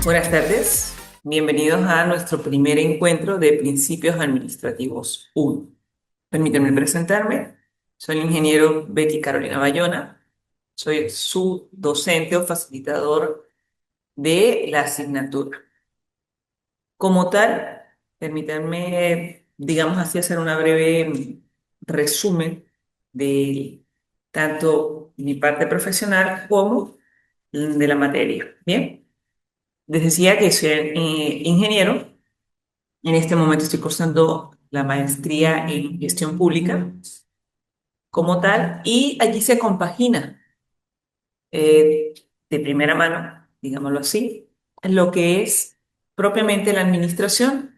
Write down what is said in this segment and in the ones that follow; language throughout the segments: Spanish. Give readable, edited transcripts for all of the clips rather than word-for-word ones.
Buenas tardes, bienvenidos a nuestro primer encuentro de Principios Administrativos 1. Permítanme presentarme, soy el ingeniero Betty Carolina Bayona, soy su docente o facilitador de la asignatura. Como tal, permítanme, digamos así, hacer una breve resumen de tanto mi parte profesional como de la materia. Bien, les decía que soy ingeniero. En este momento estoy cursando la maestría en gestión pública como tal y allí se compagina eh, de primera mano, digámoslo así, lo que es propiamente la administración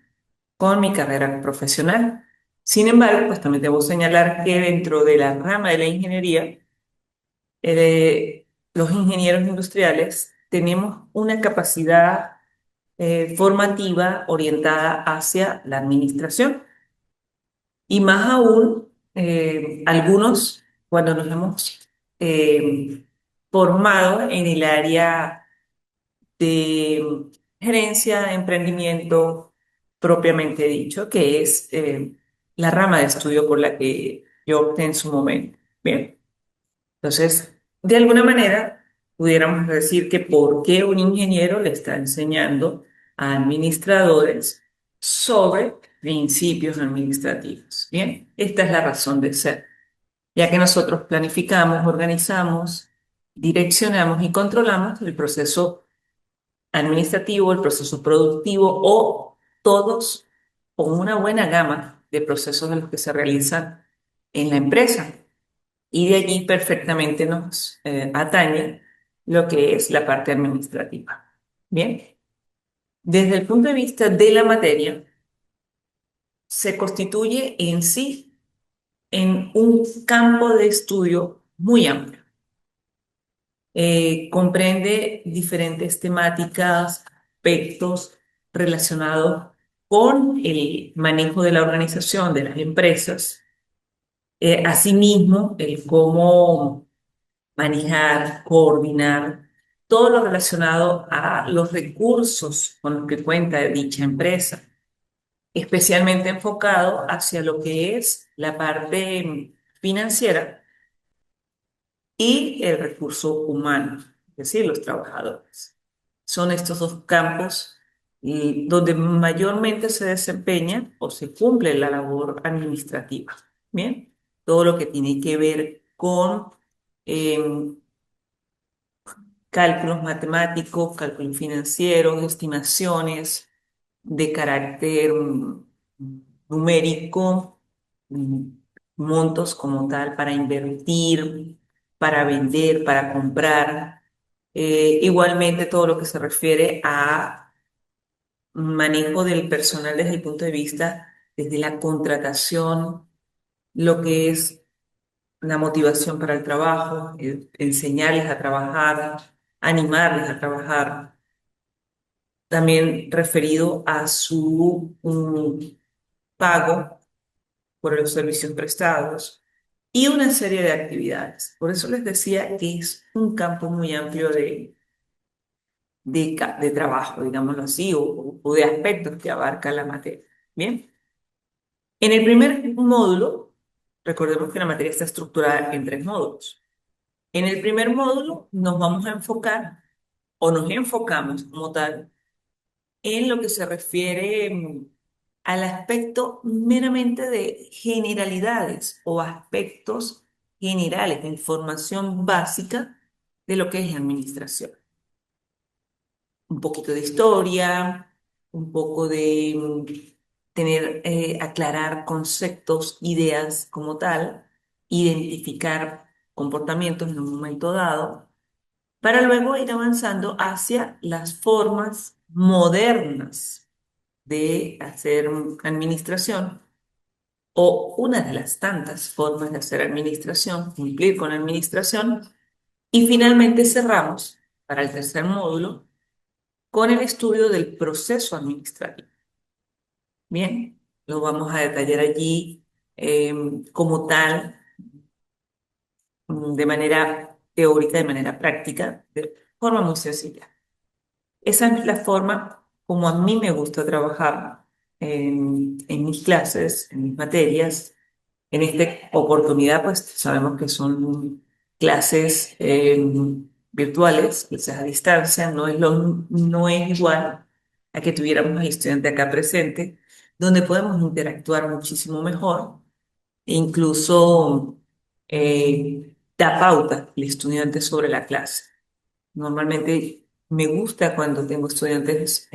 con mi carrera profesional. Sin embargo, pues también debo señalar que dentro de la rama de la ingeniería, los ingenieros industriales tenemos una capacidad formativa orientada hacia la administración. Y más aún, algunos, cuando nos hemos formado en el área de gerencia de emprendimiento propiamente dicho, que es la rama de estudio por la que yo opté en su momento. Bien, entonces, de alguna manera, pudiéramos decir que por qué un ingeniero le está enseñando a administradores sobre principios administrativos. Bien, esta es la razón de ser, ya que nosotros planificamos, organizamos, direccionamos y controlamos el proceso administrativo, el proceso productivo o todos o una buena gama de procesos de los que se realizan en la empresa. Y de allí perfectamente nos atañe lo que es la parte administrativa. Bien, desde el punto de vista de la materia, se constituye en sí en un campo de estudio muy amplio. Comprende diferentes temáticas, aspectos relacionados con el manejo de la organización de las empresas, asimismo, el cómo manejar, coordinar todo lo relacionado a los recursos con los que cuenta dicha empresa, especialmente enfocado hacia lo que es la parte financiera y el recurso humano, es decir, los trabajadores. Son estos dos campos donde mayormente se desempeña o se cumple la labor administrativa. Bien, todo lo que tiene que ver con em, cálculos matemáticos, cálculos financieros, estimaciones de carácter numérico, mm, montos como tal para invertir, para vender, para comprar. Igualmente todo lo que se refiere a manejo del personal desde el punto de vista, desde la contratación, lo que es la motivación para el trabajo, enseñarles a trabajar, animarles a trabajar, también referido a su pago por los servicios prestados y una serie de actividades. Por eso les decía que es un campo muy amplio de trabajo, digámoslo así, o de aspectos que abarca la materia. Bien, en el primer módulo, recordemos que la materia está estructurada en tres módulos. En el primer módulo nos vamos a enfocar o nos enfocamos como tal en lo que se refiere al aspecto meramente de generalidades o aspectos generales de información básica de lo que es administración. Un poquito de historia, un poco de aclarar conceptos, ideas como tal, identificar comportamientos en un momento dado para luego ir avanzando hacia las formas modernas de hacer administración o una de las tantas formas de hacer administración, cumplir con la administración, y finalmente cerramos para el tercer módulo con el estudio del proceso administrativo. Bien, lo vamos a detallar allí como tal, de manera teórica, de manera práctica, de forma muy sencilla. Esa es la forma como a mí me gusta trabajar en mis clases, en mis materias. En esta oportunidad, pues sabemos que son clases virtuales, clases a distancia, no es igual a que tuviéramos al estudiante acá presente, donde podemos interactuar muchísimo mejor, e incluso da pauta el estudiante sobre la clase. Normalmente me gusta cuando tengo estudiantes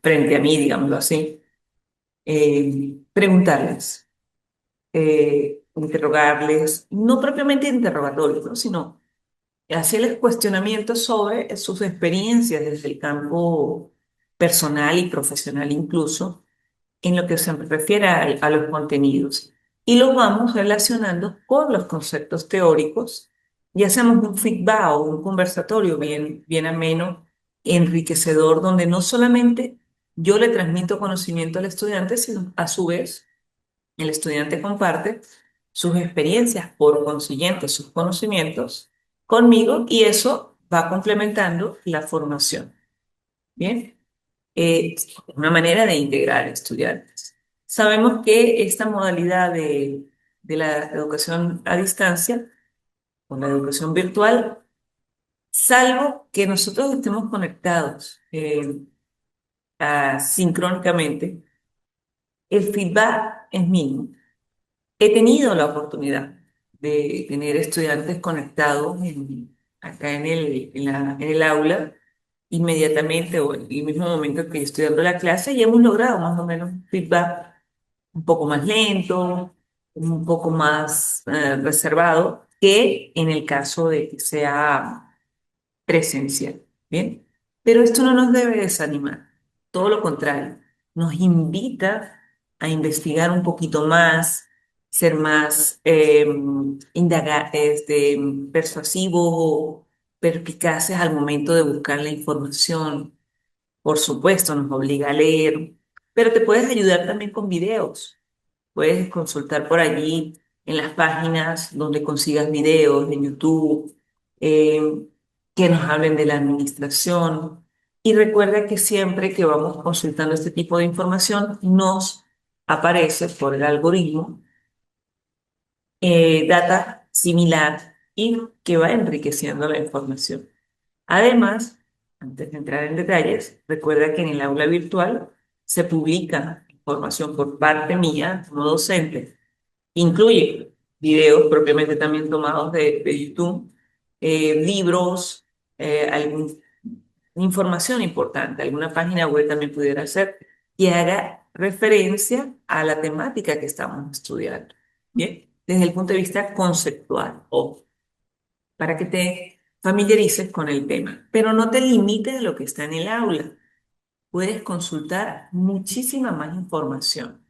frente a mí, digámoslo así, preguntarles, interrogarles, no propiamente interrogatorios, ¿no? Sino hacerles cuestionamientos sobre sus experiencias desde el campo personal y profesional incluso, en lo que se refiere a los contenidos. Y los vamos relacionando con los conceptos teóricos y hacemos un feedback o un conversatorio bien ameno, enriquecedor, donde no solamente yo le transmito conocimiento al estudiante, sino a su vez el estudiante comparte sus experiencias, por consiguiente, sus conocimientos conmigo y eso va complementando la formación. Bien, una manera de integrar estudiantes. Sabemos que esta modalidad de la educación a distancia o la educación virtual, salvo que nosotros estemos conectados sincrónicamente, el feedback es mínimo. He tenido la oportunidad de tener estudiantes conectados acá en el aula inmediatamente o en el mismo momento que estoy dando la clase y hemos logrado más o menos un feedback un poco más lento, un poco más reservado que en el caso de que sea presencial. Bien, pero esto no nos debe desanimar, todo lo contrario, nos invita a investigar un poquito más, ser más persuasivos, perspicaces al momento de buscar la información. Por supuesto, nos obliga a leer, pero te puedes ayudar también con videos. Puedes consultar por allí en las páginas donde consigas videos de YouTube eh, que nos hablen de la administración. Y recuerda que siempre que vamos consultando este tipo de información, nos aparece por el algoritmo data similar y que va enriqueciendo la información. Además, antes de entrar en detalles, recuerda que en el aula virtual se publica información por parte mía como docente. Incluye videos propiamente también tomados de YouTube, libros, alguna información importante, alguna página web también pudiera ser, que haga referencia a la temática que estamos estudiando. Bien, desde el punto de vista conceptual, o para que te familiarices con el tema, pero no te limites a lo que está en el aula. Puedes consultar muchísima más información.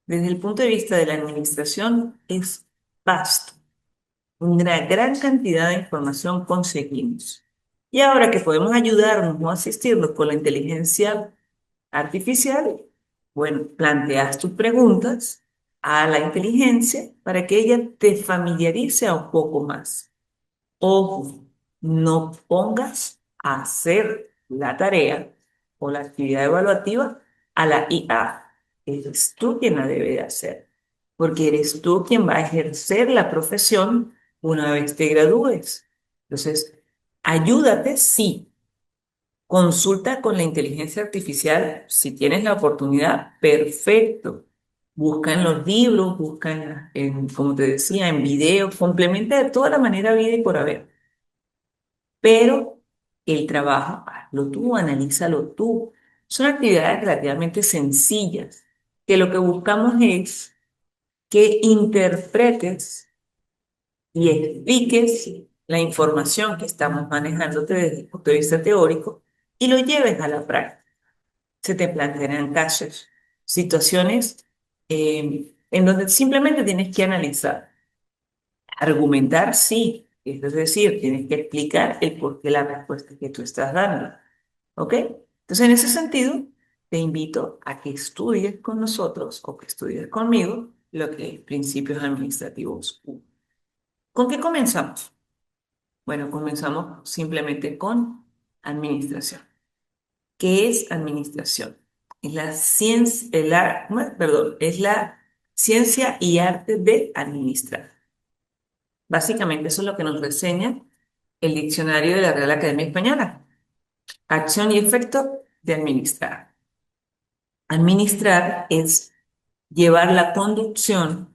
Desde el punto de vista de la administración, es vasto. Una gran cantidad de información conseguimos. Y ahora que podemos ayudarnos o asistirnos con la inteligencia artificial, bueno, planteas tus preguntas a la inteligencia para que ella te familiarice un poco más. Ojo, no pongas a hacer la tarea o la actividad evaluativa a la IA. Eres tú quien la debe de hacer, porque eres tú quien va a ejercer la profesión una vez te gradúes. Entonces, ayúdate, sí. Consulta con la inteligencia artificial si tienes la oportunidad, perfecto. Busca en los libros, busca como te decía, en videos, complementa de toda la manera vida y por haber. Pero el trabajo, hazlo tú, analízalo tú. Son actividades relativamente sencillas, que lo que buscamos es que interpretes y expliques la información que estamos manejándote desde el punto de vista teórico y lo lleves a la práctica. Se te plantearán casos, situaciones en donde simplemente tienes que analizar. Argumentar, sí, es decir, tienes que explicar el por qué la respuesta que tú estás dando. ¿Ok? Entonces, en ese sentido, te invito a que estudies con nosotros o que estudies conmigo lo que es principios administrativos 1. ¿Con qué comenzamos? Bueno, comenzamos simplemente con administración. ¿Qué es administración? Es la ciencia, perdón, es la ciencia y arte de administrar. Básicamente eso es lo que nos reseña el diccionario de la Real Academia Española. Acción y efecto de administrar. Administrar es llevar la conducción,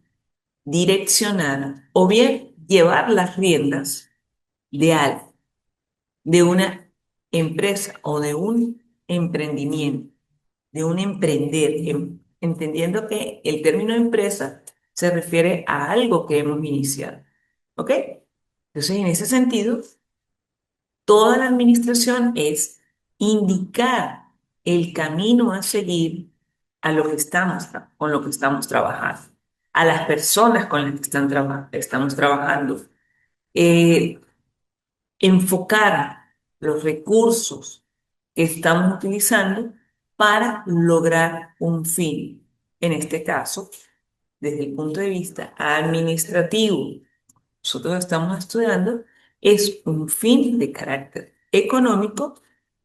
direccionar o bien llevar las riendas de algo, de una empresa o de un emprendimiento, de un emprender, entendiendo que el término empresa se refiere a algo que hemos iniciado. ¿Ok? Entonces, en ese sentido, toda la administración es indicar el camino a seguir a lo que con lo que estamos trabajando, a las personas con las que estamos trabajando, eh, enfocar los recursos que estamos utilizando para lograr un fin. En este caso, desde el punto de vista administrativo, nosotros estamos estudiando es un fin de carácter económico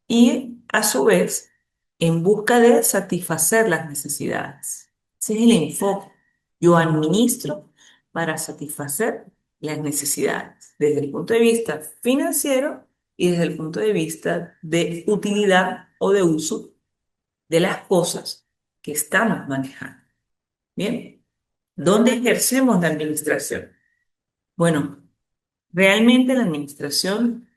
y a su vez en busca de satisfacer las necesidades. Ese es el enfoque. Yo administro para satisfacer las necesidades desde el punto de vista financiero y desde el punto de vista de utilidad o de uso de las cosas que estamos manejando. Bien, ¿dónde ejercemos la administración? Bueno, realmente la administración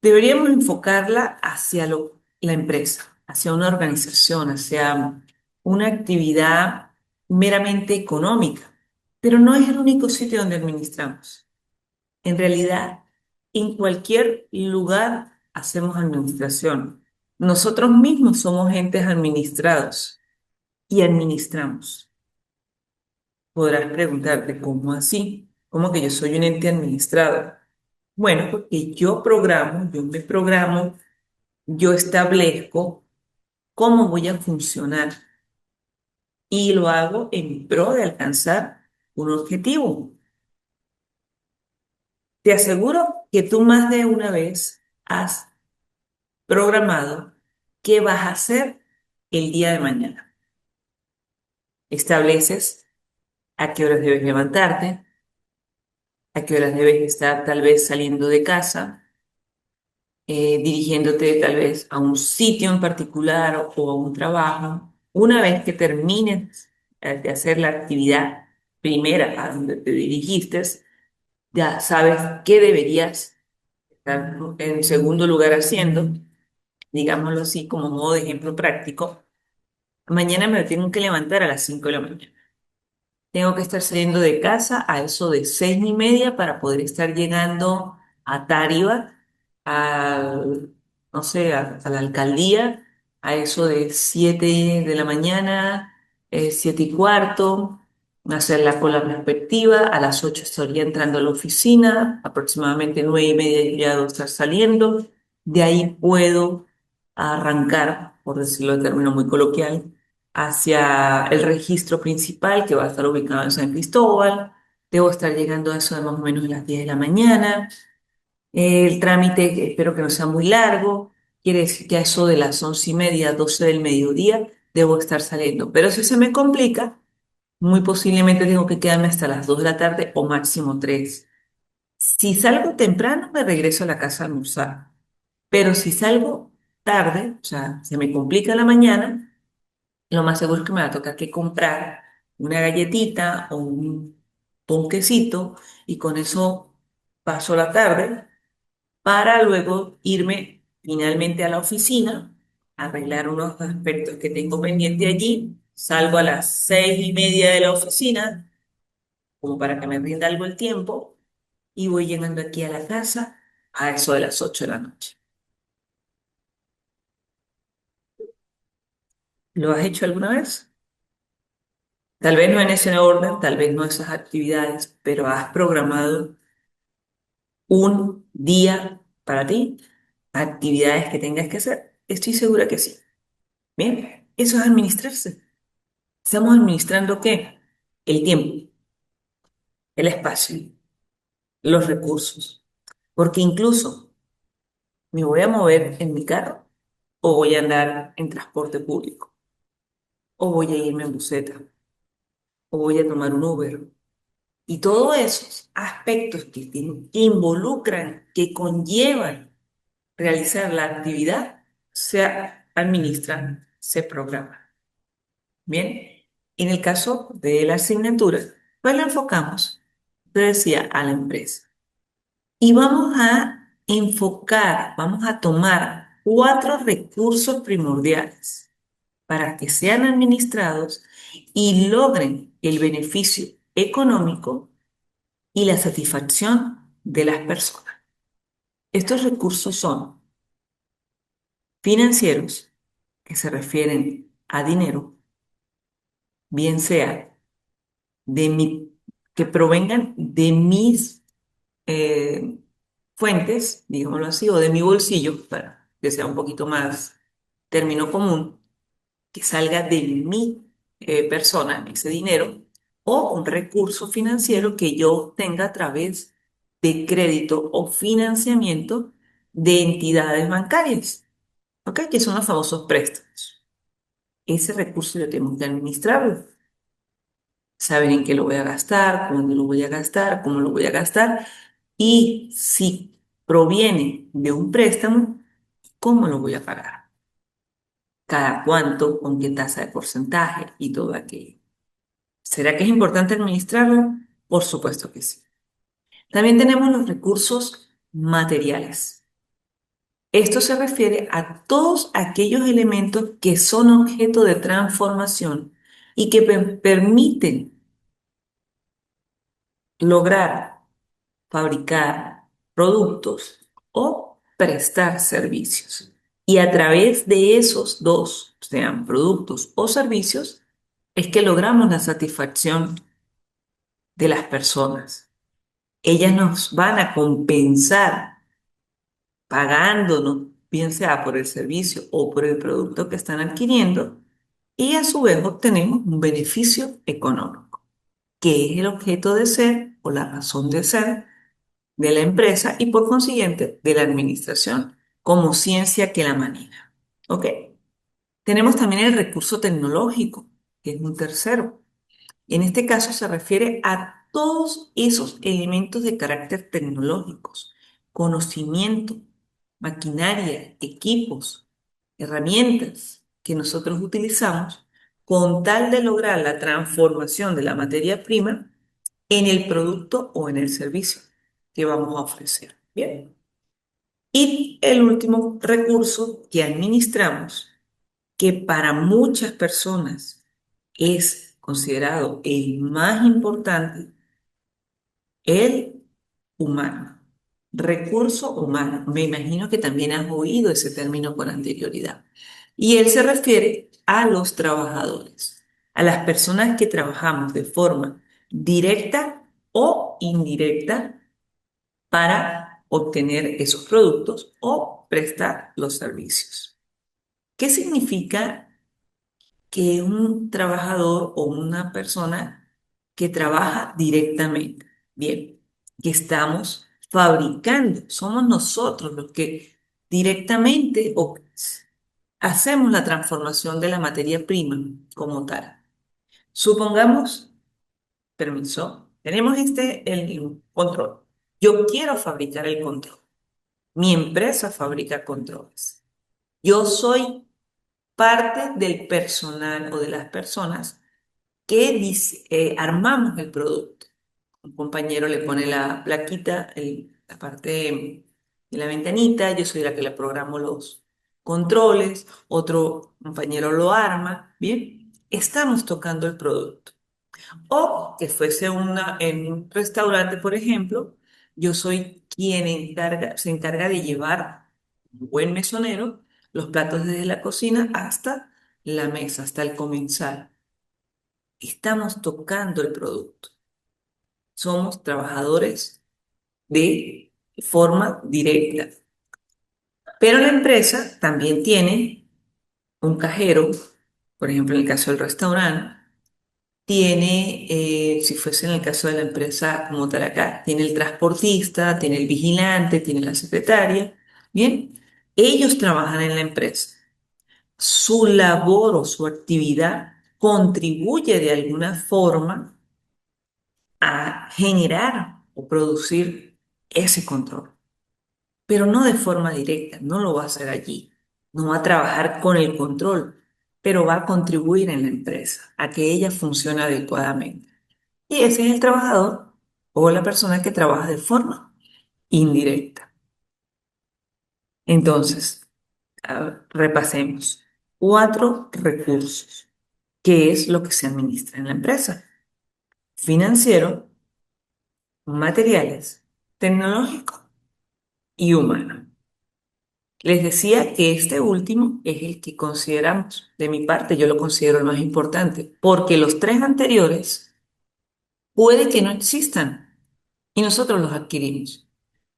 deberíamos enfocarla hacia la empresa, hacia una organización, hacia una actividad meramente económica, pero no es el único sitio donde administramos. En realidad, en cualquier lugar hacemos administración. Nosotros mismos somos entes administrados y administramos. Podrás preguntarte, ¿cómo así? ¿Cómo que yo soy un ente administrado? Bueno, porque yo me programo, yo establezco cómo voy a funcionar y lo hago en pro de alcanzar un objetivo. Te aseguro que tú más de una vez has programado qué vas a hacer el día de mañana. Estableces a qué horas debes levantarte, a qué horas debes estar tal vez saliendo de casa, dirigiéndote tal vez a un sitio en particular o a un trabajo. Una vez que termines de hacer la actividad primera a donde te dirigiste, ya sabes qué deberías estar en segundo lugar haciendo, digámoslo así como modo de ejemplo práctico. Mañana me tengo que levantar a las 5 de la mañana. Tengo que estar saliendo de casa a eso de 6:30 para poder estar llegando a Táriba, a, no sé, a la alcaldía, a eso de 7 de la mañana, 7:15, hacer la cola respectiva. A las 8 estaría entrando a la oficina, aproximadamente 9:30 ya debo estar saliendo. De ahí puedo arrancar, por decirlo de término muy coloquial, hacia el registro principal que va a estar ubicado en San Cristóbal. Debo estar llegando a eso de más o menos las 10 de la mañana. El trámite espero que no sea muy largo. Quiere decir que a eso de las 11:30, 12 del mediodía, debo estar saliendo. Pero si se me complica, muy posiblemente tengo que quedarme hasta las 2 de la tarde o máximo 3. Si salgo temprano, me regreso a la casa a almorzar. Pero si salgo tarde, o sea, se me complica la mañana, lo más seguro es que me va a tocar que comprar una galletita o un ponquecito y con eso paso la tarde para luego irme finalmente a la oficina, arreglar unos aspectos que tengo pendiente allí. Salgo a las 6:30 de la oficina, como para que me rinda algo el tiempo, y voy llegando aquí a la casa a eso de las 8 de la noche. ¿Lo has hecho alguna vez? Tal vez no en ese orden, tal vez no esas actividades, pero has programado un día para ti, actividades que tengas que hacer. Estoy segura que sí. Bien, eso es administrarse. Estamos administrando ¿qué? El tiempo, el espacio, los recursos. Porque incluso me voy a mover en mi carro. o voy a andar en transporte público, o voy a irme en buseta, o voy a tomar un Uber. Y todos esos aspectos que involucran, que conllevan realizar la actividad, se administran, se programan. Bien, en el caso de la asignatura, pues la enfocamos, te decía, a la empresa. Y vamos a enfocar, vamos a tomar cuatro recursos primordiales para que sean administrados y logren el beneficio económico y la satisfacción de las personas. Estos recursos son financieros, que se refieren a dinero, bien sea que provengan de mis eh, fuentes, digámoslo así, o de mi bolsillo, para que sea un poquito más término común, que salga de mi persona, ese dinero, o un recurso financiero que yo obtenga a través de crédito o financiamiento de entidades bancarias, ¿ok? Que son los famosos préstamos. Ese recurso yo tengo que administrarlo, saber en qué lo voy a gastar, cuándo lo voy a gastar, cómo lo voy a gastar y si proviene de un préstamo, cómo lo voy a pagar, cada cuánto, con qué tasa de porcentaje y todo aquello. ¿Será que es importante administrarlo? Por supuesto que sí. También tenemos los recursos materiales. Esto se refiere a todos aquellos elementos que son objeto de transformación y que permiten lograr fabricar productos o prestar servicios. Y a través de esos dos, sean productos o servicios, es que logramos la satisfacción de las personas. Ellas nos van a compensar pagándonos, bien sea por el servicio o por el producto que están adquiriendo, y a su vez obtenemos un beneficio económico, que es el objeto de ser o la razón de ser de la empresa y por consiguiente de la administración como ciencia que la maneja. ¿Ok? Tenemos también el recurso tecnológico, que es un tercero. En este caso se refiere a todos esos elementos de carácter tecnológicos, conocimiento, maquinaria, equipos, herramientas que nosotros utilizamos con tal de lograr la transformación de la materia prima en el producto o en el servicio que vamos a ofrecer. Bien. Y el último recurso que administramos, que para muchas personas es considerado el más importante, el humano. Recurso humano. Me imagino que también has oído ese término con anterioridad. Y él se refiere a los trabajadores, a las personas que trabajamos de forma directa o indirecta para obtener esos productos o prestar los servicios. ¿Qué significa que un trabajador o una persona que trabaja directamente? Bien, que estamos fabricando, somos nosotros los que directamente hacemos la transformación de la materia prima como tal. Supongamos, permiso, tenemos el control. Yo quiero fabricar el control. Mi empresa fabrica controles. Yo soy parte del personal o de las personas que armamos el producto. Un compañero le pone la plaquita, la parte de la ventanita, yo soy la que le programo los controles, otro compañero lo arma, ¿bien? Estamos tocando el producto. O que fuese en un restaurante, por ejemplo, yo soy quien se encarga de llevar un buen mesonero los platos desde la cocina hasta la mesa, hasta el comensal. Estamos tocando el producto. Somos trabajadores de forma directa. Pero la empresa también tiene un cajero, por ejemplo, en el caso del restaurante, tiene, si fuese en el caso de la empresa como tal acá, tiene el transportista, tiene el vigilante, tiene la secretaria. Bien, ellos trabajan en la empresa. su labor o su actividad contribuye de alguna forma a generar o producir ese control, pero no de forma directa, no lo va a hacer allí, no va a trabajar con el control, pero va a contribuir en la empresa a que ella funcione adecuadamente. Y ese es el trabajador o la persona que trabaja de forma indirecta. Entonces, repasemos. Cuatro recursos. ¿Qué es lo que se administra en la empresa? Financiero, materiales, tecnológico y humano. Les decía que este último es el que consideramos, de mi parte, yo lo considero el más importante, porque los tres anteriores puede que no existan y nosotros los adquirimos.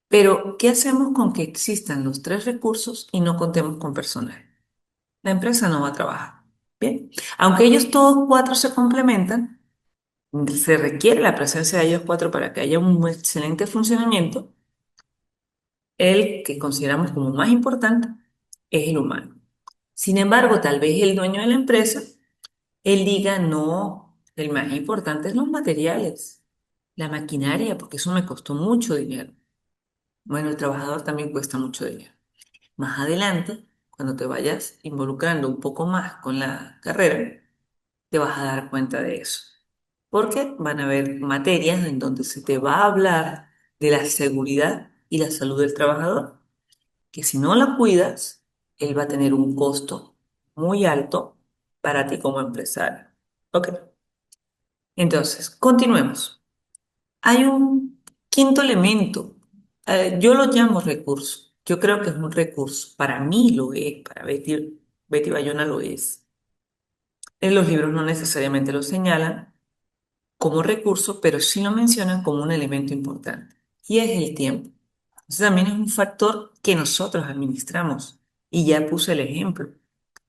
Pero, ¿qué hacemos con que existan los tres recursos y no contemos con personal? La empresa no va a trabajar. Bien, aunque ellos todos cuatro se complementan, se requiere la presencia de ellos cuatro para que haya un excelente funcionamiento. El que consideramos como más importante es el humano. Sin embargo, tal vez el dueño de la empresa, él diga, no, el más importante es los materiales, la maquinaria, porque eso me costó mucho dinero. Bueno, el trabajador también cuesta mucho dinero. Más adelante, cuando te vayas involucrando un poco más con la carrera, te vas a dar cuenta de eso. Porque van a haber materias en donde se te va a hablar de la seguridad y la salud del trabajador, que si no la cuidas, él va a tener un costo muy alto para ti como empresario. Ok, entonces, continuemos. Hay un quinto elemento. Yo lo llamo recurso. Yo creo que es un recurso. Para mí lo es, para Betty Bayona lo es. En los libros no necesariamente lo señalan como recurso, pero sí lo mencionan como un elemento importante. Y es el tiempo. Entonces también es un factor que nosotros administramos. Y ya puse el ejemplo,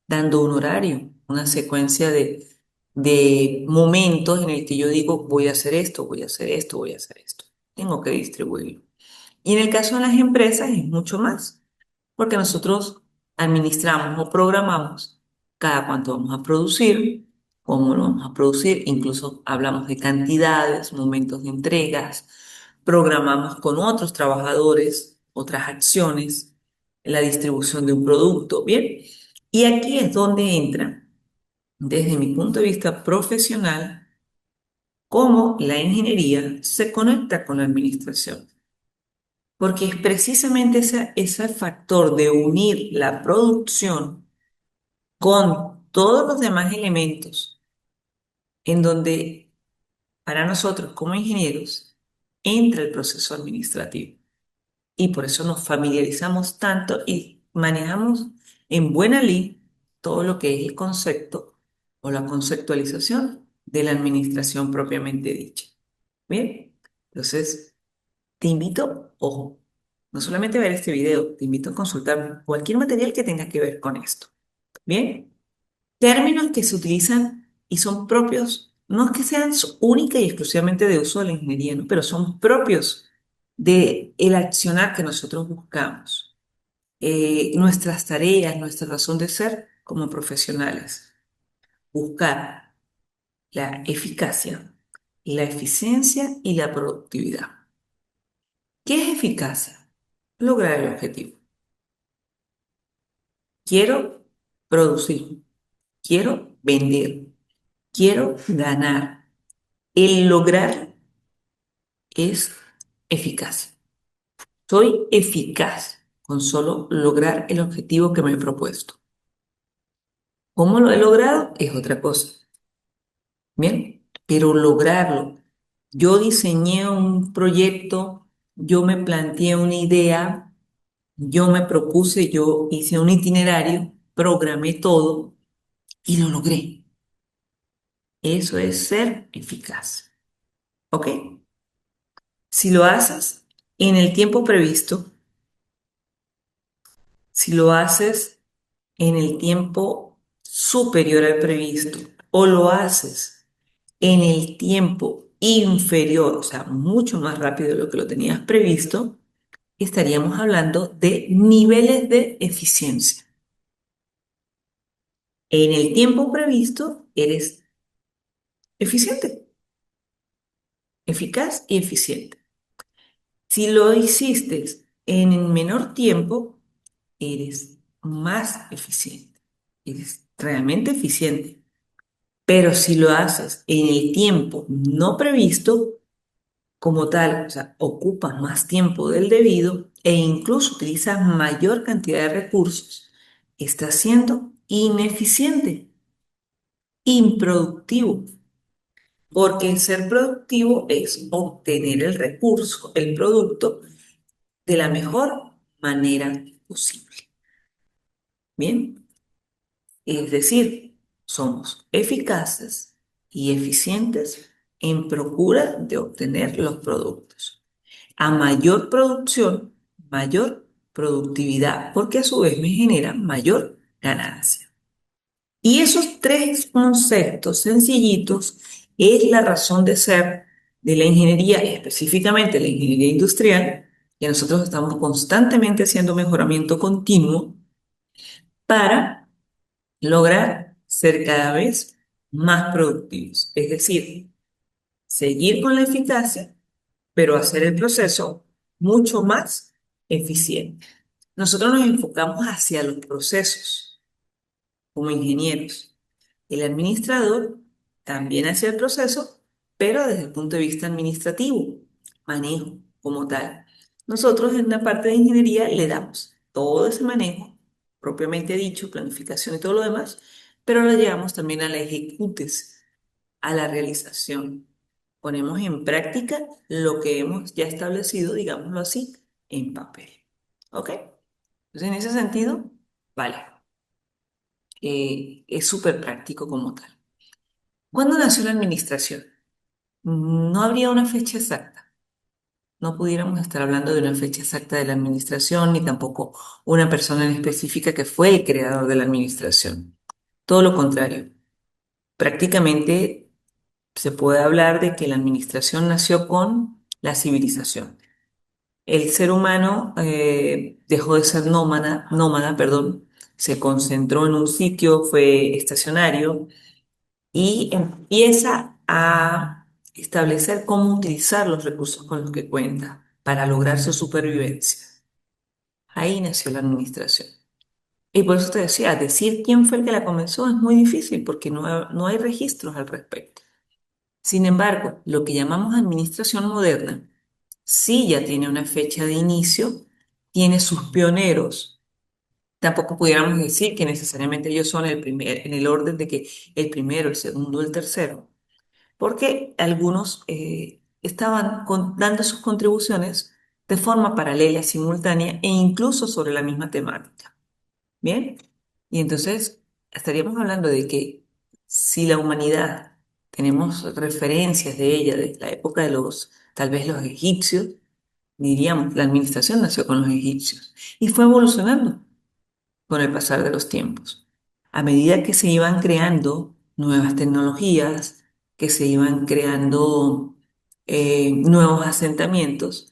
dando un horario, una secuencia de momentos en el que yo digo, voy a hacer esto, voy a hacer esto, voy a hacer esto. Tengo que distribuirlo. Y en el caso de las empresas es mucho más, porque nosotros administramos o programamos cada cuánto vamos a producir, cómo lo vamos a producir, incluso hablamos de cantidades, momentos de entregas, programamos con otros trabajadores otras acciones, la distribución de un producto, ¿bien? Y aquí es donde entra, desde mi punto de vista profesional, cómo la ingeniería se conecta con la administración. Porque es precisamente ese factor de unir la producción con todos los demás elementos en donde para nosotros como ingenieros entra el proceso administrativo. Y por eso nos familiarizamos tanto y manejamos en buena lid todo lo que es el concepto o la conceptualización de la administración propiamente dicha. Bien, entonces te invito, ojo, no solamente a ver este video, te invito a consultar cualquier material que tenga que ver con esto. Bien, términos que se utilizan y son propios, no es que sean única y exclusivamente de uso de la ingeniería, ¿no? Pero son propios de el accionar que nosotros buscamos, nuestras tareas, nuestra razón de ser como profesionales. Buscar la eficacia, la eficiencia y la productividad. ¿Qué es eficacia? Lograr el objetivo. Quiero producir, quiero vender, quiero ganar. El lograr es eficaz. Soy eficaz con solo lograr el objetivo que me he propuesto. ¿Cómo lo he logrado? Es otra cosa. Bien, pero lograrlo. Yo diseñé un proyecto, yo me planteé una idea, yo me propuse, yo hice un itinerario, programé todo y lo logré. Eso es ser eficaz. ¿Ok? Si lo haces en el tiempo previsto, si lo haces en el tiempo superior al previsto o lo haces en el tiempo inferior, o sea, mucho más rápido de lo que lo tenías previsto, estaríamos hablando de niveles de eficiencia. En el tiempo previsto eres eficiente, eficaz y eficiente. Si lo hiciste en el menor tiempo, eres más eficiente, eres realmente eficiente. Pero si lo haces en el tiempo no previsto, como tal, o sea, ocupas más tiempo del debido e incluso utilizas mayor cantidad de recursos, estás siendo ineficiente, improductivo, porque ser productivo es obtener el recurso, el producto, de la mejor manera posible. Bien, es decir, somos eficaces y eficientes en procura de obtener los productos. A mayor producción, mayor productividad, porque a su vez me genera mayor ganancia. Y esos tres conceptos sencillitos es la razón de ser de la ingeniería, específicamente la ingeniería industrial, que nosotros estamos constantemente haciendo mejoramiento continuo para lograr ser cada vez más productivos. Es decir, seguir con la eficacia, pero hacer el proceso mucho más eficiente. Nosotros nos enfocamos hacia los procesos como ingenieros. El administrador también hacia el proceso, pero desde el punto de vista administrativo, manejo como tal. Nosotros en la parte de ingeniería le damos todo ese manejo, propiamente dicho, planificación y todo lo demás, pero lo llevamos también a la ejecutes, a la realización. Ponemos en práctica lo que hemos ya establecido, digámoslo así, en papel. ¿Ok? Entonces, en ese sentido, vale, es súper práctico como tal. ¿Cuándo nació la administración? No habría una fecha exacta. No pudiéramos estar hablando de una fecha exacta de la administración, ni tampoco una persona en específica que fue el creador de la administración. Todo lo contrario. Prácticamente se puede hablar de que la administración nació con la civilización. El ser humano dejó de ser nómada, perdón, se concentró en un sitio, fue estacionario y empieza a establecer cómo utilizar los recursos con los que cuenta para lograr su supervivencia. Ahí nació la administración. Y por eso te decía, decir quién fue el que la comenzó es muy difícil porque no hay registros al respecto. Sin embargo, lo que llamamos administración moderna sí ya tiene una fecha de inicio, tiene sus pioneros. Tampoco pudiéramos decir que necesariamente ellos son el primer, en el orden de que el primero, el segundo, el tercero, porque algunos estaban dando sus contribuciones de forma paralela, simultánea e incluso sobre la misma temática. ¿Bien? Y entonces estaríamos hablando de que si la humanidad tenemos referencias de ella desde la época de tal vez los egipcios, diríamos, la administración nació con los egipcios y fue evolucionando con el pasar de los tiempos. A medida que se iban creando nuevas tecnologías, que se iban creando nuevos asentamientos,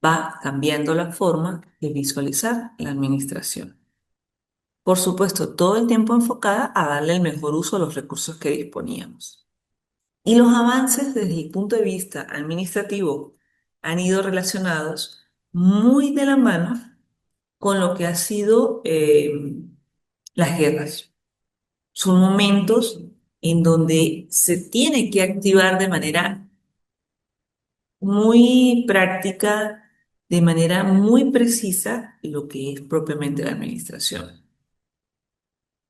va cambiando la forma de visualizar la administración. Por supuesto, todo el tiempo enfocada a darle el mejor uso a los recursos que disponíamos. Y los avances desde el punto de vista administrativo han ido relacionados muy de la mano con lo que ha sido las guerras. Son momentos en donde se tiene que activar de manera muy práctica, de manera muy precisa, lo que es propiamente la administración.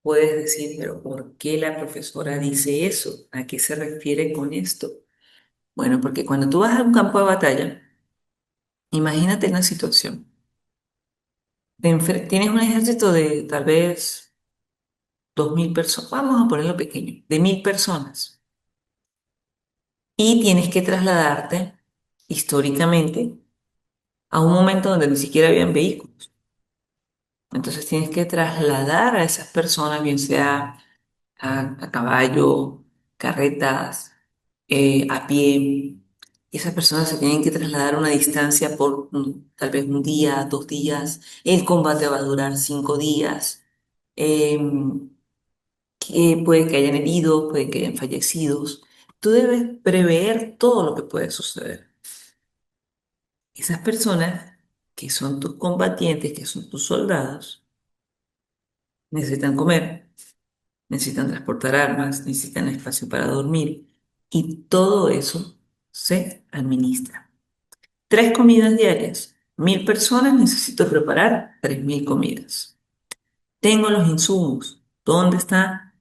Puedes decir, pero ¿por qué la profesora dice eso? ¿A qué se refiere con esto? Bueno, porque cuando tú vas a un campo de batalla, imagínate una situación. Tienes un ejército de tal vez 2.000 personas, vamos a ponerlo pequeño, de 1.000 personas. Y tienes que trasladarte históricamente a un momento donde ni siquiera habían vehículos. Entonces tienes que trasladar a esas personas, bien sea a caballo, carretas, a pie. Y esas personas se tienen que trasladar una distancia por tal vez un día, 2 días. El combate va a durar 5 días. Em, que puede que hayan heridos, puede que hayan fallecidos. Tú debes prever todo lo que puede suceder. Esas personas que son tus combatientes, que son tus soldados, necesitan comer, necesitan transportar armas, necesitan espacio para dormir y todo eso se administra. 3 comidas diarias. 1.000 personas, necesito preparar 3.000 comidas. Tengo los insumos. ¿Dónde está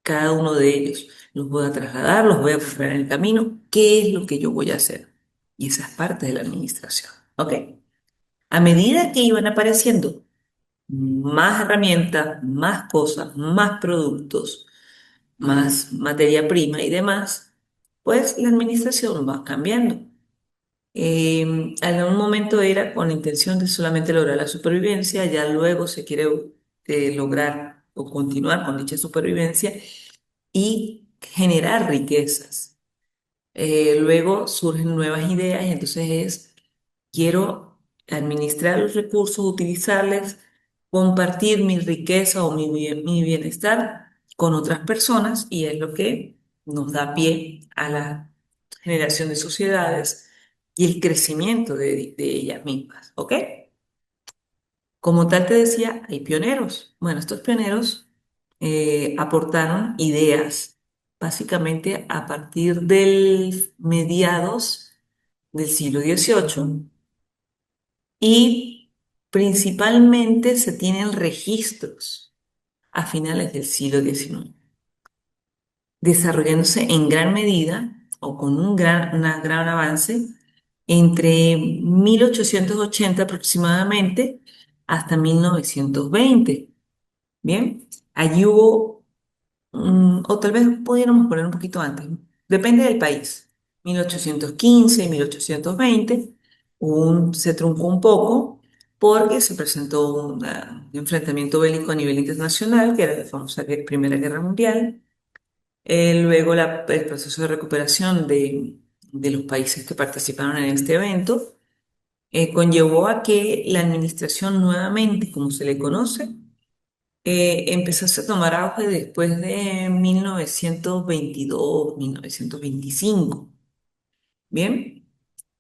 cada uno de ellos? Los voy a trasladar, los voy a preparar en el camino. ¿Qué es lo que yo voy a hacer? Y esa es parte de la administración. ¿Ok? A medida que iban apareciendo más herramientas, más cosas, más productos, más materia prima y demás, pues la administración va cambiando. En algún momento era con la intención de solamente lograr la supervivencia, ya luego se quiere lograr o continuar con dicha supervivencia y generar riquezas. Luego surgen nuevas ideas y entonces quiero administrar los recursos, utilizarles, compartir mi riqueza o mi bienestar con otras personas y es lo que nos da pie a la generación de sociedades y el crecimiento de ellas mismas, ¿ok? Como tal te decía, hay pioneros. Bueno, estos pioneros aportaron ideas básicamente a partir del mediados del siglo XVIII y principalmente se tienen registros a finales del siglo XIX, desarrollándose en gran medida o con un gran avance entre 1880 aproximadamente hasta 1920. Bien, allí hubo, o tal vez pudiéramos poner un poquito antes, depende del país, 1815, 1820, se truncó un poco porque se presentó un enfrentamiento bélico a nivel internacional, que era la famosa Primera Guerra Mundial. Luego el proceso de recuperación de los países que participaron en este evento conllevó a que la administración nuevamente, como se le conoce, empezó a tomar auge después de 1922, 1925. Bien,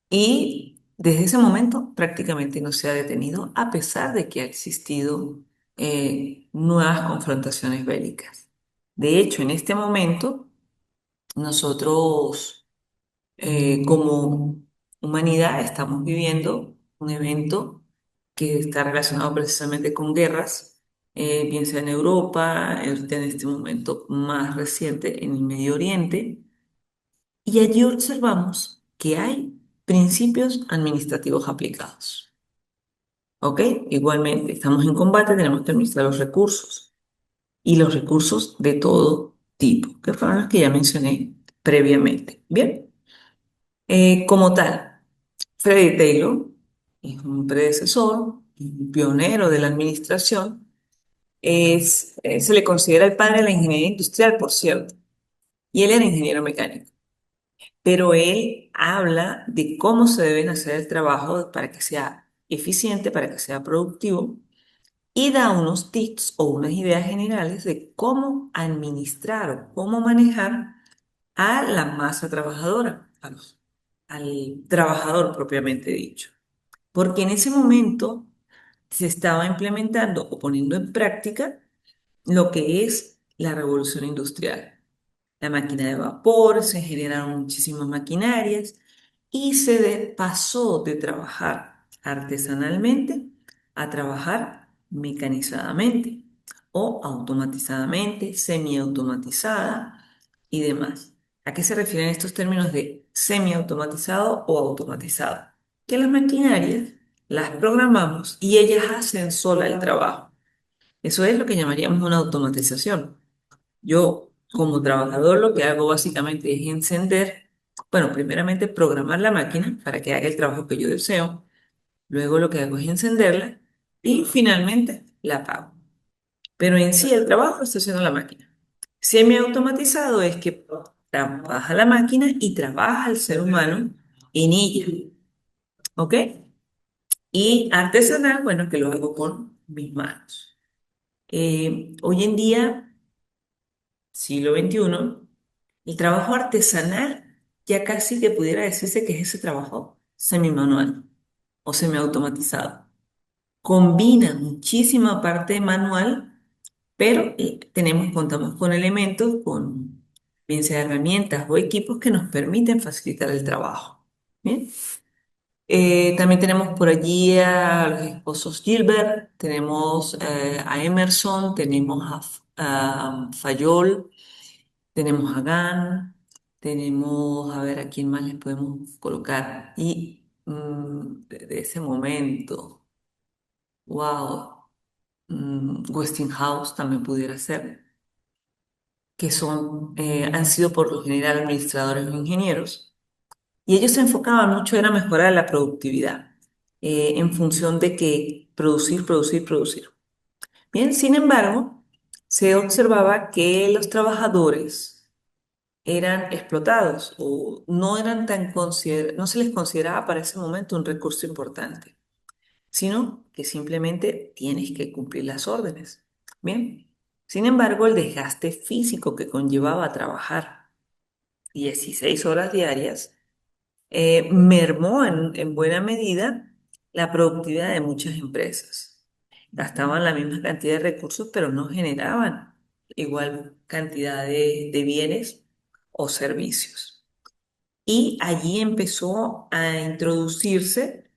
y desde ese momento prácticamente no se ha detenido, a pesar de que ha existido nuevas confrontaciones bélicas. De hecho, en este momento, nosotros como humanidad estamos viviendo un evento que está relacionado precisamente con guerras, bien sea en Europa, en este momento más reciente en el Medio Oriente, y allí observamos que hay principios administrativos aplicados. ¿Ok? Igualmente, estamos en combate, tenemos que administrar los recursos y los recursos de todo tipo, que fueron los que ya mencioné previamente. Bien, como tal. Freddy Taylor es un predecesor, un pionero de la administración. Se le considera el padre de la ingeniería industrial, por cierto, y él era ingeniero mecánico. Pero él habla de cómo se deben hacer el trabajo para que sea eficiente, para que sea productivo, y da unos tips o unas ideas generales de cómo administrar o cómo manejar a la masa trabajadora, al trabajador propiamente dicho. Porque en ese momento se estaba implementando o poniendo en práctica lo que es la revolución industrial. La máquina de vapor, se generaron muchísimas maquinarias y pasó de trabajar artesanalmente a trabajar mecanizadamente o automatizadamente, semiautomatizada y demás. ¿A qué se refieren estos términos de semiautomatizado o automatizado? Que las maquinarias las programamos y ellas hacen sola el trabajo. Eso es lo que llamaríamos una automatización. Yo, como trabajador, lo que hago básicamente es encender, bueno, primeramente programar la máquina para que haga el trabajo que yo deseo. Luego lo que hago es encenderla y finalmente la apago. Pero en sí el trabajo lo está haciendo la máquina. Semiautomatizado es que trabaja la máquina y trabaja el ser humano en ella. ¿Ok? Y artesanal, bueno, que lo hago con mis manos. Hoy en día siglo XXI, el trabajo artesanal ya casi que pudiera decirse que es ese trabajo semimanual o semiautomatizado. Combina muchísima parte manual, pero contamos con elementos, con bien sea herramientas o equipos que nos permiten facilitar el trabajo. Bien. También tenemos por allí a los esposos Gilbert, tenemos a Emerson, tenemos a Fayol, tenemos a Gann, tenemos, a ver a quién más les podemos colocar. Y de ese momento, wow, Westinghouse también pudiera ser, que han sido por lo general administradores o ingenieros. Y ellos se enfocaban mucho en mejorar la productividad en función de que producir, producir, producir. Bien, sin embargo, se observaba que los trabajadores eran explotados o no eran no se les consideraba para ese momento un recurso importante, sino que simplemente tienes que cumplir las órdenes. Bien, sin embargo, el desgaste físico que conllevaba trabajar 16 horas diarias mermó en buena medida la productividad de muchas empresas. Gastaban la misma cantidad de recursos, pero no generaban igual cantidad de bienes o servicios. Y allí empezó a introducirse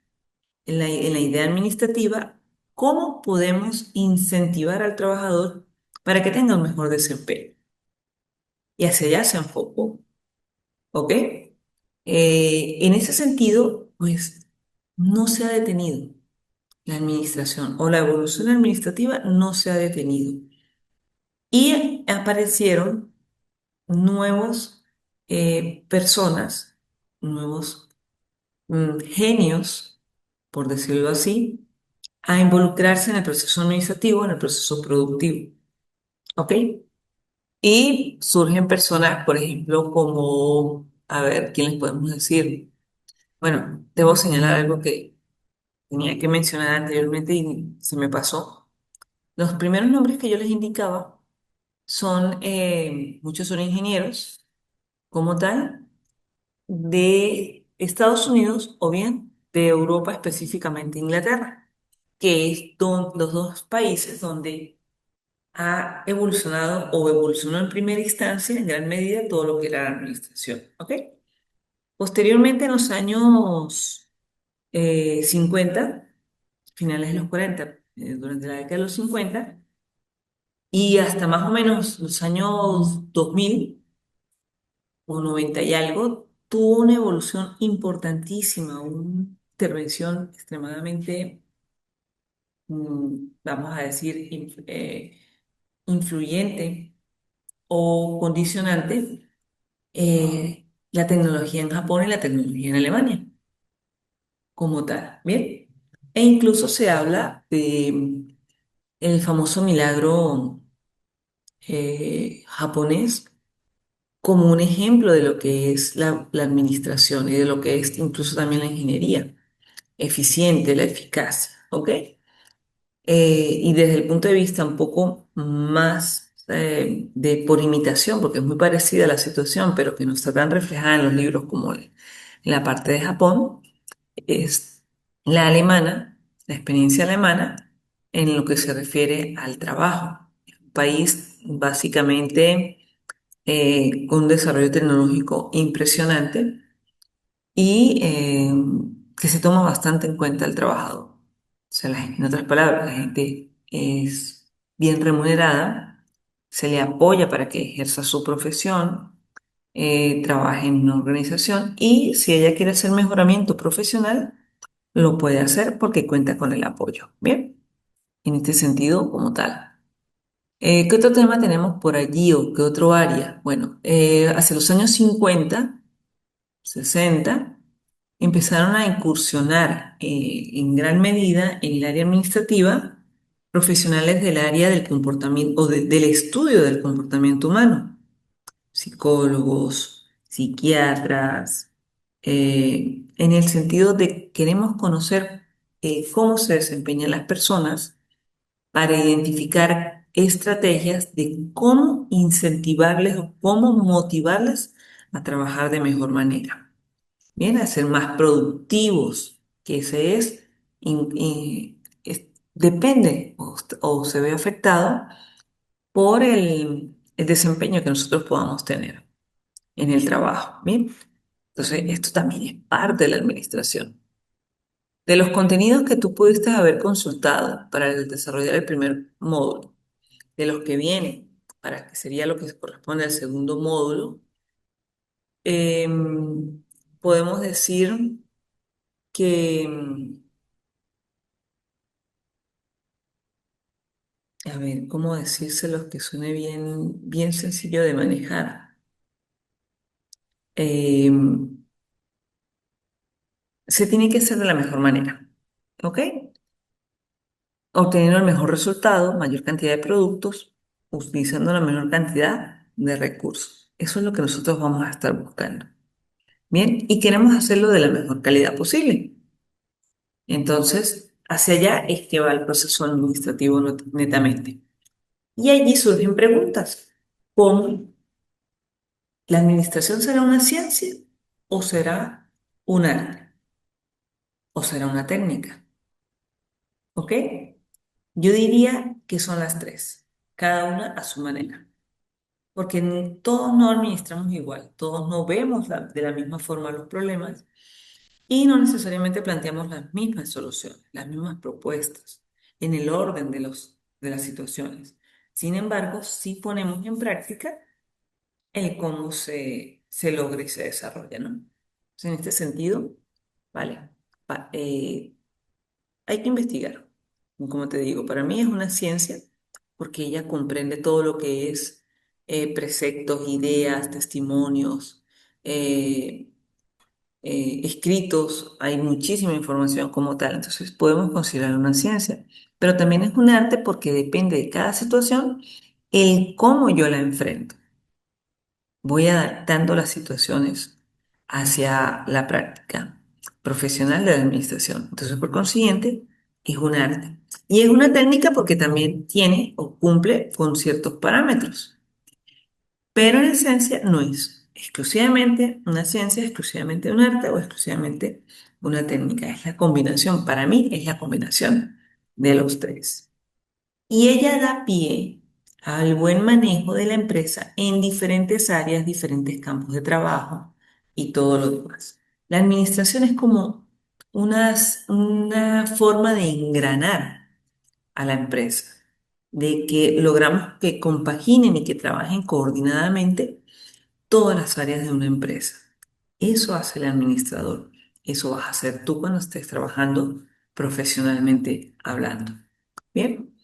en la idea administrativa cómo podemos incentivar al trabajador para que tenga un mejor desempeño. Y hacia allá se enfocó. ¿Ok? En ese sentido, pues no se ha detenido la administración o la evolución administrativa no se ha detenido. Y aparecieron nuevos personas, nuevos genios, por decirlo así, a involucrarse en el proceso administrativo, en el proceso productivo. ¿Ok? Y surgen personas, por ejemplo, como, a ver, ¿quién les podemos decir? Bueno, debo señalar algo que tenía que mencionar anteriormente y se me pasó. Los primeros nombres que yo les indicaba muchos son ingenieros como tal, de Estados Unidos o bien de Europa, específicamente Inglaterra, que es los dos países donde ha evolucionado o evolucionó en primera instancia en gran medida todo lo que era la administración. ¿Ok? Posteriormente, en los años 50, finales de los 40, durante la década de los 50 y hasta más o menos los años 2000 o 90 y algo, tuvo una evolución importantísima, una intervención extremadamente, vamos a decir, influyente o condicionante, la tecnología en Japón y la tecnología en Alemania como tal. Bien. E incluso se habla de el famoso milagro japonés como un ejemplo de lo que es la administración y de lo que es incluso también la ingeniería eficiente, la eficacia, ¿ok? Y desde el punto de vista un poco más por imitación, porque es muy parecida a la situación, pero que no está tan reflejada en los libros como en la parte de Japón, es la alemana, la experiencia alemana en lo que se refiere al trabajo. Un país básicamente con un desarrollo tecnológico impresionante y que se toma bastante en cuenta el trabajador. O sea, en otras palabras, la gente es bien remunerada, se le apoya para que ejerza su profesión, trabaje en una organización y si ella quiere hacer mejoramiento profesional, lo puede hacer porque cuenta con el apoyo. Bien, en este sentido, como tal. ¿Qué otro tema tenemos por allí o qué otro área? Bueno, hacia los años 50, 60, empezaron a incursionar en gran medida en el área administrativa profesionales del área del comportamiento o del estudio del comportamiento humano, psicólogos, psiquiatras, en el sentido de queremos conocer cómo se desempeñan las personas para identificar estrategias de cómo incentivarles o cómo motivarles a trabajar de mejor manera. Bien, a ser más productivos, que ese es, depende o se ve afectado por el desempeño que nosotros podamos tener en el trabajo. Bien, entonces esto también es parte de la administración. De los contenidos que tú pudiste haber consultado para desarrollar el primer módulo, de los que vienen, para que sería lo que corresponde al segundo módulo, podemos decir que, a ver, ¿cómo decírselos que suene bien, bien sencillo de manejar? Em, Se tiene que hacer de la mejor manera, ¿ok? Obteniendo el mejor resultado, mayor cantidad de productos, utilizando la menor cantidad de recursos. Eso es lo que nosotros vamos a estar buscando. Bien, y queremos hacerlo de la mejor calidad posible. Entonces, hacia allá es que va el proceso administrativo netamente. Y allí surgen preguntas, ¿cómo la administración será una ciencia o será un arte o será una técnica? ¿Ok? Yo diría que son las tres, cada una a su manera, porque todos no administramos igual, todos no vemos de la misma forma los problemas y no necesariamente planteamos las mismas soluciones, las mismas propuestas en el orden de las situaciones. Sin embargo, sí ponemos en práctica el cómo se logra y se desarrolla, ¿no? Entonces, en este sentido, vale, pa- eh, hay que investigar. Como te digo, para mí es una ciencia porque ella comprende todo lo que es preceptos, ideas, testimonios, eh, escritos, hay muchísima información como tal, entonces podemos considerar una ciencia, pero también es un arte porque depende de cada situación el cómo yo la enfrento. Voy adaptando las situaciones hacia la práctica profesional de la administración. Entonces, por consiguiente, es un arte. Y es una técnica porque también tiene o cumple con ciertos parámetros. Pero en esencia no es exclusivamente una ciencia, exclusivamente un arte o exclusivamente una técnica. Es la combinación, para mí es la combinación de los tres. Y ella da pie al buen manejo de la empresa en diferentes áreas, diferentes campos de trabajo y todo lo demás. La administración es como una forma de engranar a la empresa, de que logramos que compaginen y que trabajen coordinadamente todas las áreas de una empresa. Eso hace el administrador. Eso vas a hacer tú cuando estés trabajando profesionalmente hablando. Bien.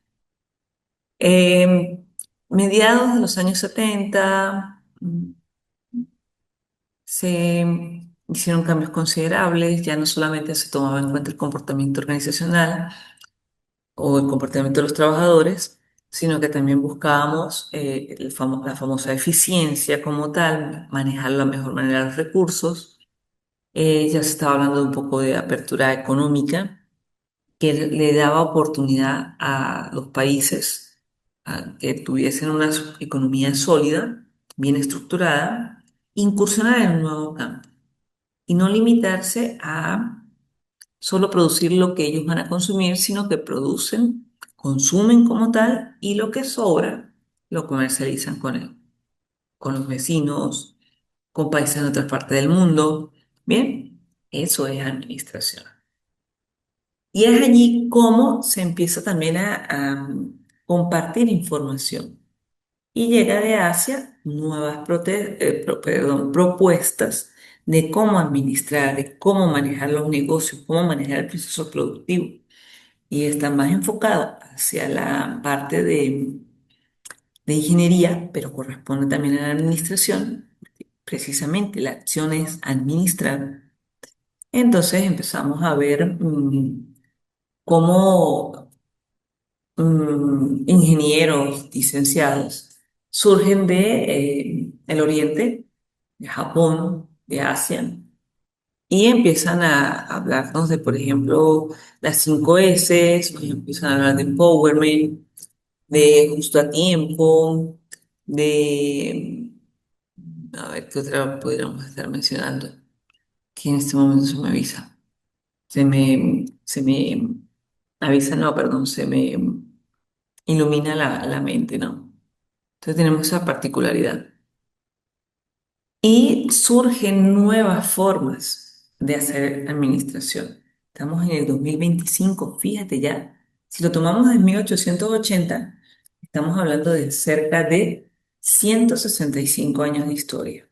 Eh, Mediados de los años 70 se hicieron cambios considerables, ya no solamente se tomaba en cuenta el comportamiento organizacional o el comportamiento de los trabajadores, sino que también buscábamos la famosa eficiencia como tal, manejar de la mejor manera los recursos. Ya se estaba hablando un poco de apertura económica que le daba oportunidad a los países a que tuviesen una economía sólida, bien estructurada, incursionar en un nuevo campo y no limitarse a solo producir lo que ellos van a consumir, sino que producen, consumen como tal y lo que sobra lo comercializan con los vecinos, con países de otras partes del mundo. Bien, eso es administración. Y es allí cómo se empieza también a compartir información. Y llega de Asia nuevas propuestas de cómo administrar, de cómo manejar los negocios, cómo manejar el proceso productivo. Y está más enfocado hacia la parte de ingeniería, pero corresponde también a la administración. Precisamente la acción es administrar. Entonces empezamos a ver cómo ingenieros, licenciados, surgen de el Oriente, de Japón, de Asia, y empiezan a hablarnos de, por ejemplo, las 5 S, nos empiezan a hablar de empowerment, de justo a tiempo, de, a ver, ¿qué otra podríamos estar mencionando? Que en este momento se me avisa. Se me avisa, no, perdón, se me ilumina la mente, ¿no? Entonces tenemos esa particularidad. Y surgen nuevas formas de hacer administración. Estamos en el 2025, fíjate ya. Si lo tomamos en 1880, estamos hablando de cerca de 165 años de historia.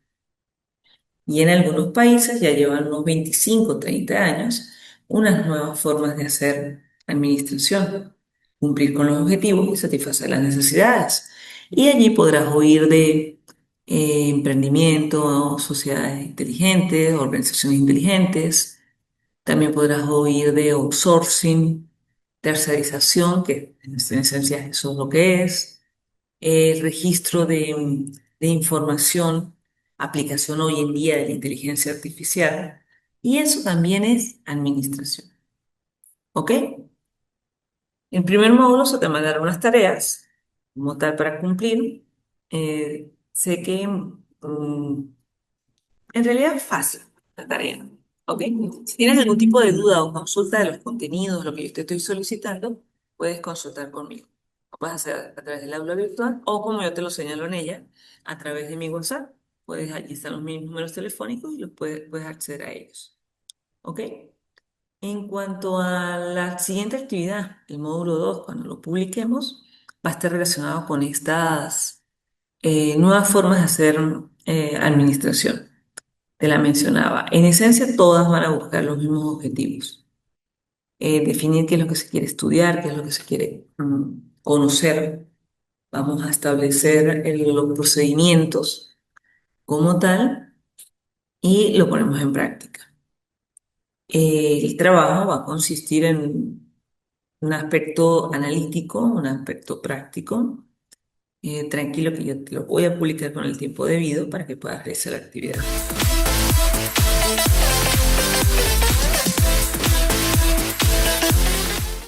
Y en algunos países ya llevan unos 25 o 30 años unas nuevas formas de hacer administración, cumplir con los objetivos y satisfacer las necesidades. Y allí podrás oír de emprendimiento, sociedades inteligentes, organizaciones inteligentes. También podrás oír de outsourcing, tercerización, que en esencia eso es lo que es registro de información, aplicación hoy en día de la inteligencia artificial, y eso también es administración. ¿Ok? En primer módulo se te mandaron unas tareas como tal para cumplir. Sé que en realidad es fácil la tarea, ¿ok? Si tienes algún tipo de duda o consulta de los contenidos, lo que yo te estoy solicitando, puedes consultar conmigo. Lo puedes hacer a través del aula virtual o como yo te lo señalo en ella, a través de mi WhatsApp. Allí están los mis números telefónicos y puedes acceder a ellos, ¿ok? En cuanto a la siguiente actividad, el módulo 2, cuando lo publiquemos, va a estar relacionado con estas nuevas formas de hacer administración. Te la mencionaba. En esencia, todas van a buscar los mismos objetivos. Definir qué es lo que se quiere estudiar, qué es lo que se quiere conocer. Vamos a establecer los procedimientos como tal y lo ponemos en práctica. El trabajo va a consistir en un aspecto analítico, un aspecto práctico. Tranquilo que yo te lo voy a publicar con el tiempo debido para que puedas realizar la actividad.